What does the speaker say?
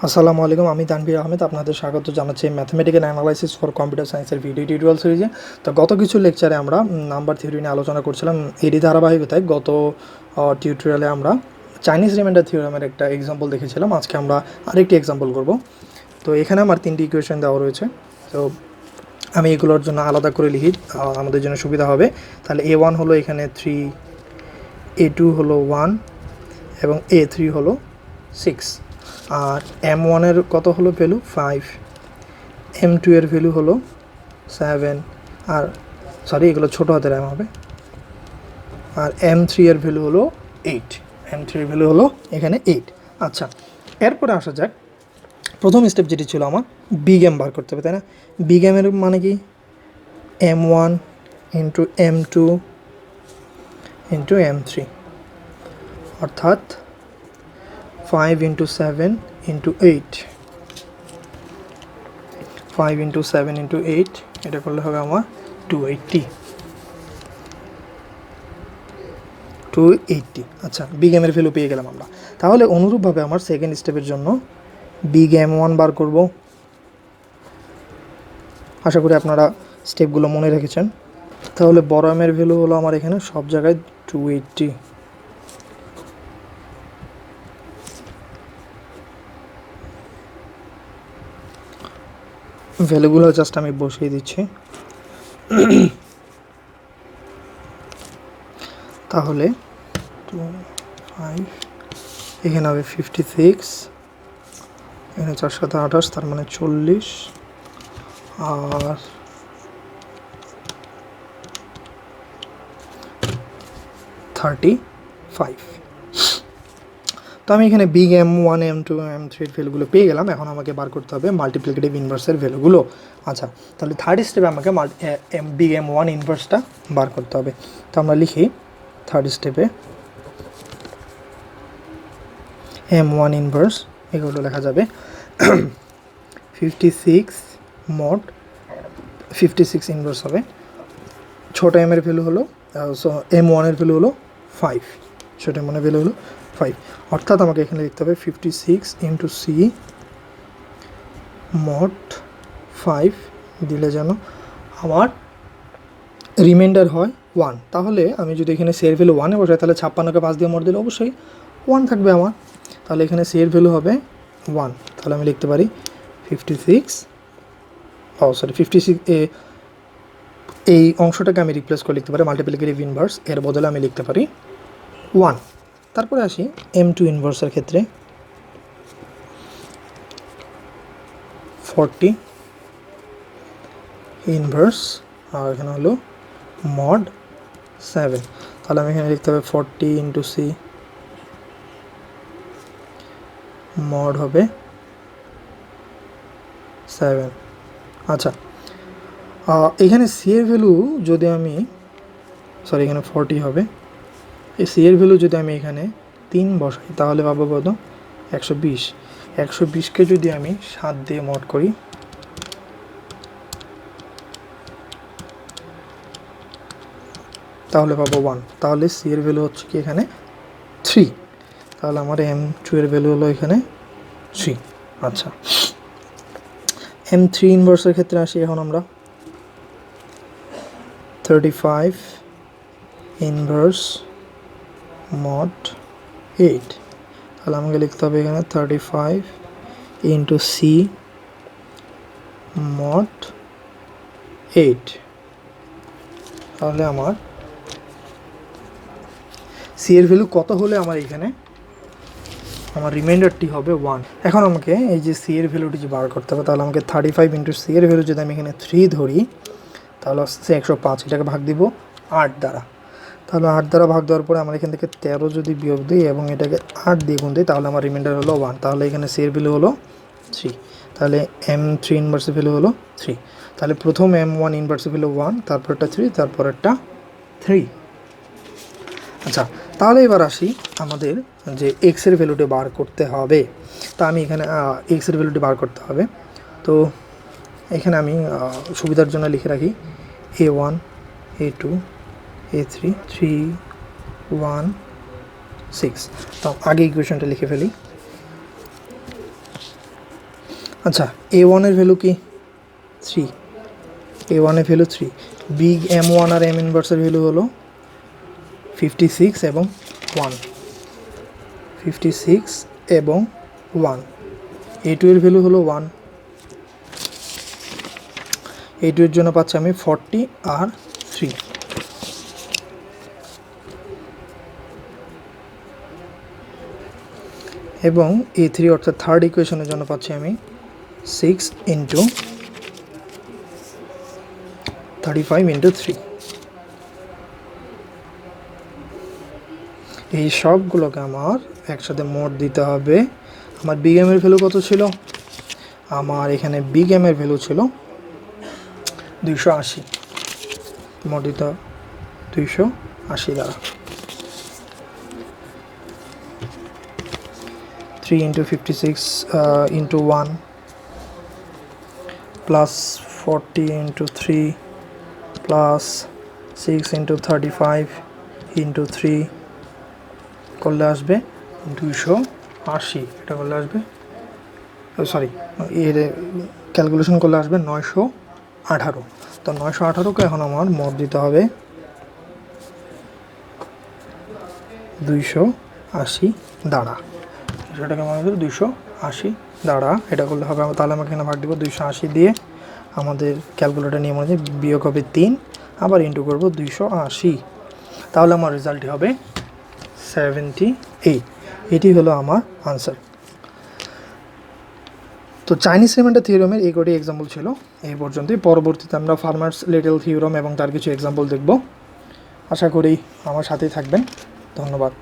আসসালামু আলাইকুম, আমি তানভীর আহমেদ আপনাদের স্বাগত জানাচ্ছি ম্যাথমেটিক্যাল অ্যানালাইসিস ফর কম্পিউটার সায়েন্সের ভিডিও টিউটোরিয়াল সিরিজে। তো গত কিছু লেকচারে আমরা নাম্বার থিওরি নিয়ে আলোচনা করছিলাম। এরই ধারাবাহিকতায় গত টিউটোরিয়ালে আমরা চাইনিজ রিমাইন্ডার থিওরামের একটা এক্সাম্পল দেখেছিলাম। আজকে আমরা আরেকটি এক্সাম্পল করব। তো এখানে আমার তিনটি ইকুয়েশন দেওয়া রয়েছে। তো আমি এগুলোর জন্য আলাদা করে লিখি, আমাদের জন্য সুবিধা হবে। তাহলে A1 হলো এখানে 3, A2 হলো 1 এবং A3 হলো 6। আর M1 কত হলো ভ্যালু 5, M2 ভ্যালু হলো 7, আর সরি এগুলো ছোটো হাতের M হবে। আর M3 ভ্যালু হলো 8, M3 ভ্যালু হলো এখানে 8। আচ্ছা, এরপরে আসা যাক, প্রথম স্টেপ যেটি ছিল আমার বিগ এম বার করতে হবে, তাই না? বিগ এমের মানে কি M1 into M2 into M3, অর্থাৎ 5 ইন্টু 7 ইন্টু 8, 5 ইন্টু 7 ইন্টু 8, এটা করলে হবে আমার 280। আচ্ছা, বিগ এমের ভ্যালু পেয়ে গেলাম আমরা। তাহলে অনুরূপভাবে আমার সেকেন্ড স্টেপের জন্য বিগ M1 বার করব। আশা করি আপনারা স্টেপগুলো মনে রেখেছেন। তাহলে বড় এমের ভ্যালু হলো আমার এখানে সব জায়গায় 280। ভ্যালুগুলো জাস্ট আমি বসিয়ে দিচ্ছি। তাহলে 2, 5, এখানে হবে 56, এখানে 4 7 28, তার মানে 40, আর 35। তো আমি এখানে বিগ M1 M2 M3 ভ্যালুগুলো পেয়ে গেলাম। এখন আমাকে বার করতে হবে মাল্টিপ্লিকেটিভ ইনভার্সের ভ্যালুগুলো। আচ্ছা, তাহলে থার্ড স্টেপে আমাকে বিগ M1 ইনভার্সটা বার করতে হবে। তো আমরা লিখি থার্ড স্টেপে M1 ইনভার্স, এগুলো লেখা যাবে 56 মোড 56 ইনভার্স হবে। ছোট এমের ভ্যালু হলো M1 ভ্যালু হলো 5, ছোট M1 ভ্যালু হলো 5, অর্থাৎ আমাকে এখানে লিখতে হবে 56 ইন্টু সি মোড 5 দিলে যেন আমার রিমাইন্ডার হয় 1। তাহলে আমি যদি এখানে সি এর ভ্যালু 1-এ বসাই, তাহলে 56কে 5 দিয়ে মোড দিলে অবশ্যই 1 থাকবে আমার। তাহলে এখানে সি এর ভ্যালু হবে 1। তাহলে আমি লিখতে পারি 56 এই অংশটাকে আমি রিপ্লেস করে লিখতে পারি মাল্টিপ্লিকেটিভ ইনভার্স, এর বদলে আমি লিখতে পারি 1। তারপরে আসি M2 ইনভার্সের ক্ষেত্রে 40 ইনভার্স, আর এখানে হলো মড 7। তাহলে আমি এখানে লিখতে হবে 40 ইন্টু সি মড হবে 7। আচ্ছা, এখানে সি এর ভ্যালু যদি আমি এখানে 40 হবে, এই সি এর ভ্যালু যদি আমি এখানে 3 বসাই তাহলে পাবো কত 120। 120কে যদি আমি 7 দিয়ে মড করি তাহলে পাবো 1। তাহলে সি এর ভ্যালু হচ্ছে কি এখানে 3। তাহলে আমার M2 এর ভ্যালু হলো এখানে 3। আচ্ছা, M3 ইনভার্সের ক্ষেত্রে আসি এখন আমরা 35 ইনভার্স মড 8। তাহলে আমাকে লিখতে হবে এখানে 35 ইন্টু সি মড 8। তাহলে আমার সি এর ভ্যালু কত হলে আমার এখানে আমার রিমাইন্ডারটি হবে 1। এখন আমাকে এই যে সি এর ভ্যালুটি যে বার করতে হবে, তাহলে আমাকে 35 ইন্টু সি এর ভ্যালু যদি আমি এখানে 3 ধরি তাহলে হচ্ছে 105। এটাকে ভাগ দিব 8 দ্বারা। তাহলে 8 দ্বারা ভাগ দেওয়ার পরে আমরা এখান থেকে 13 যদি বিয়োগ দিই এবং এটাকে 8 দিয়ে গুণ দিই তাহলে আমার রিমাইন্ডার হলো 1। তাহলে এখানে সি এর ভ্যালু হলো 3। তাহলে M3 ইনভার্সের ভ্যালু হলো 3। তাহলে প্রথম M1 ইনভার্সের ভ্যালু 1, তারপরটা 3, তারপরেরটা 3। আচ্ছা, তাহলে এবার আসি আমাদের যে এক্সের ভ্যালুটি বার করতে হবে। তা আমি এখানে এক্সের ভ্যালুটি বার করতে হবে। তো এখানে আমি সুবিধার জন্য লিখে রাখি A1 A2 A3 3 1 6। তো আগে ইকুয়েশনটা লিখে ফেলি। আচ্ছা, A1 এর ভ্যালু কি 3, A1 এর ভ্যালু 3, বিগ M1 আর M ইনভার্সের ভ্যালু হলো 56 এবং 1, 56 এবং 1, A2 এর ভ্যালু হলো 1, A2 এর জন্য পাচ্ছি আমি 40 আর 3, এবং A3 অর্থাৎ থার্ড ইকুয়েশনের জন্য পাচ্ছি আমি 6 ইন্টু 35 ইন্টু 3। এই সবগুলোকে আমার একসাথে মোট দিতে হবে। আমার বিগ এম এর ভ্যালু কত ছিল? আমার এখানে বিগ এম এর ভ্যালু ছিল 280, মোট দিতে 280 দ্বারা 3 into 56 into 1 plus 40 into 3 plus 6 into 35 into 3 করলে আসবে 280। এটা করলে আসবে, সরি, এর ক্যালকুলেশন করলে আসবে 918। তো 918কে এখন আমার মোট দিতে হবে 280 দ্বারা, সেটাকে আমার 280 দ্বারা এটা করলে হবে। তাহলে আমাকে এখানে ভাগ দিব 280 দিয়ে, আমাদের ক্যালকুলেটর নিয়ম অনুযায়ী বিয়োগ হবে 3, আবার ইন্টু করবো 280, তাহলে আমার রেজাল্টটি হবে 78। এটি হলো আমার আনসার। তো চাইনিজ রিমাইন্ডার থিওরেমের এই কটি এক্সাম্পল ছিল এই পর্যন্তই। পরবর্তীতে আমরা ফার্মার্স লিটল থিওরেম এবং তার কিছু এক্সাম্পল দেখব। আশা করি আমার সাথেই থাকবেন। ধন্যবাদ।